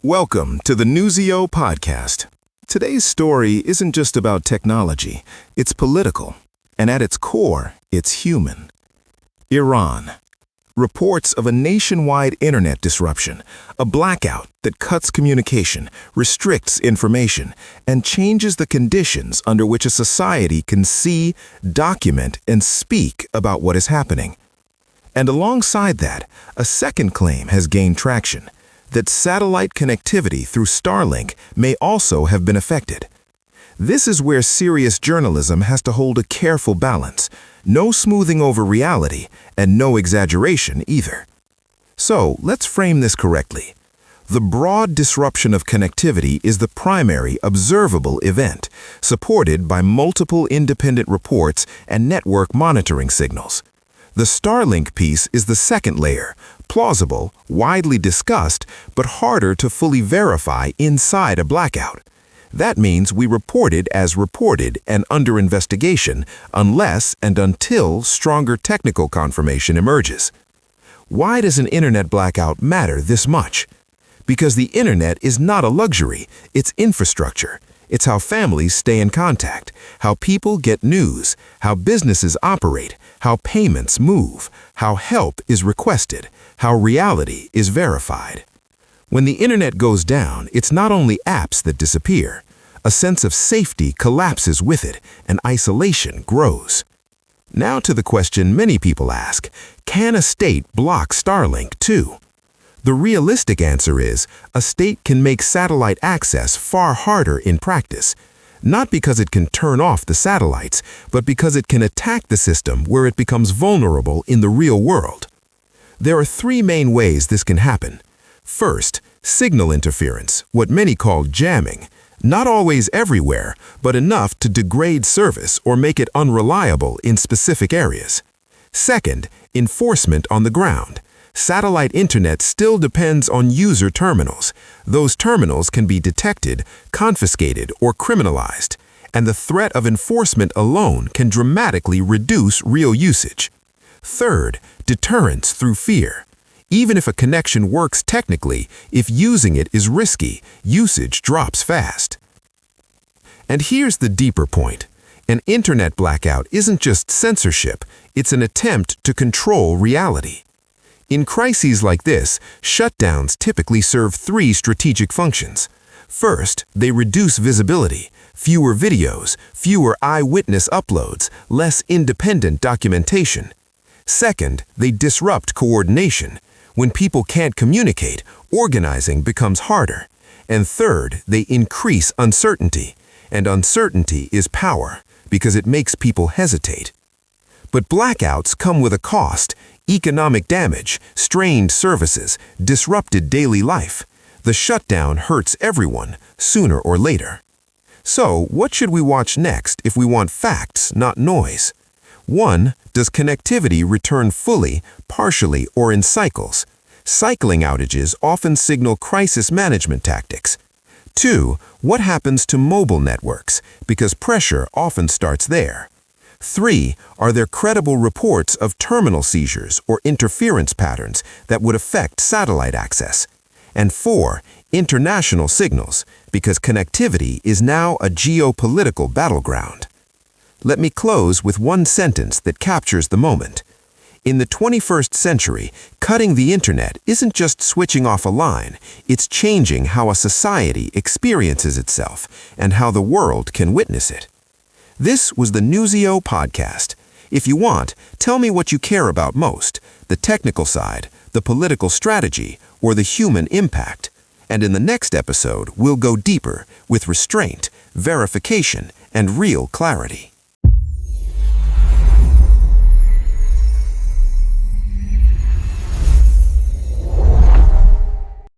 Welcome to the Newsio podcast. Today's story isn't just about technology, it's political, and at its core, it's human. Iran. Reports of a nationwide internet disruption, a blackout that cuts communication, restricts information, and changes the conditions under which a society can see, document, and speak about what is happening. And alongside that, a second claim has gained traction, that satellite connectivity through Starlink may also have been affected. This is where serious journalism has to hold a careful balance, no smoothing over reality, and no exaggeration either. So, let's frame this correctly. The broad disruption of connectivity is the primary observable event, supported by multiple independent reports and network monitoring signals. The Starlink piece is the second layer, plausible, widely discussed, but harder to fully verify inside a blackout. That means we report it as reported and under investigation unless and until stronger technical confirmation emerges. Why does an internet blackout matter this much? Because the internet is not a luxury, it's infrastructure. It's how families stay in contact, how people get news, how businesses operate, how payments move, how help is requested, how reality is verified. When the internet goes down, it's not only apps that disappear. A sense of safety collapses with it, and isolation grows. Now to the question many people ask, can a state block Starlink too? The realistic answer is, a state can make satellite access far harder in practice, not because it can turn off the satellites, but because it can attack the system where it becomes vulnerable in the real world. There are three main ways this can happen. First, signal interference, what many call jamming. Not always everywhere, but enough to degrade service or make it unreliable in specific areas. Second, enforcement on the ground. Satellite internet still depends on user terminals. Those terminals can be detected, confiscated, or criminalized, and the threat of enforcement alone can dramatically reduce real usage. Third, deterrence through fear. Even if a connection works technically, if using it is risky, usage drops fast. And here's the deeper point. An internet blackout isn't just censorship, it's an attempt to control reality. In crises like this, shutdowns typically serve three strategic functions. First, they reduce visibility, fewer videos, fewer eyewitness uploads, less independent documentation. Second, they disrupt coordination. When people can't communicate, organizing becomes harder. And third, they increase uncertainty. And uncertainty is power, because it makes people hesitate. But blackouts come with a cost: economic damage, strained services, disrupted daily life. The shutdown hurts everyone, sooner or later. So, what should we watch next if we want facts, not noise? 1. Does connectivity return fully, partially, or in cycles? Cycling outages often signal crisis management tactics. 2. What happens to mobile networks? Because pressure often starts there. 3. Are there credible reports of terminal seizures or interference patterns that would affect satellite access? And 4. International signals, because connectivity is now a geopolitical battleground. Let me close with one sentence that captures the moment. In the 21st century, cutting the internet isn't just switching off a line, it's changing how a society experiences itself and how the world can witness it. This was the Newsio podcast. If you want, tell me what you care about most, the technical side, the political strategy, or the human impact. And in the next episode, we'll go deeper with restraint, verification, and real clarity.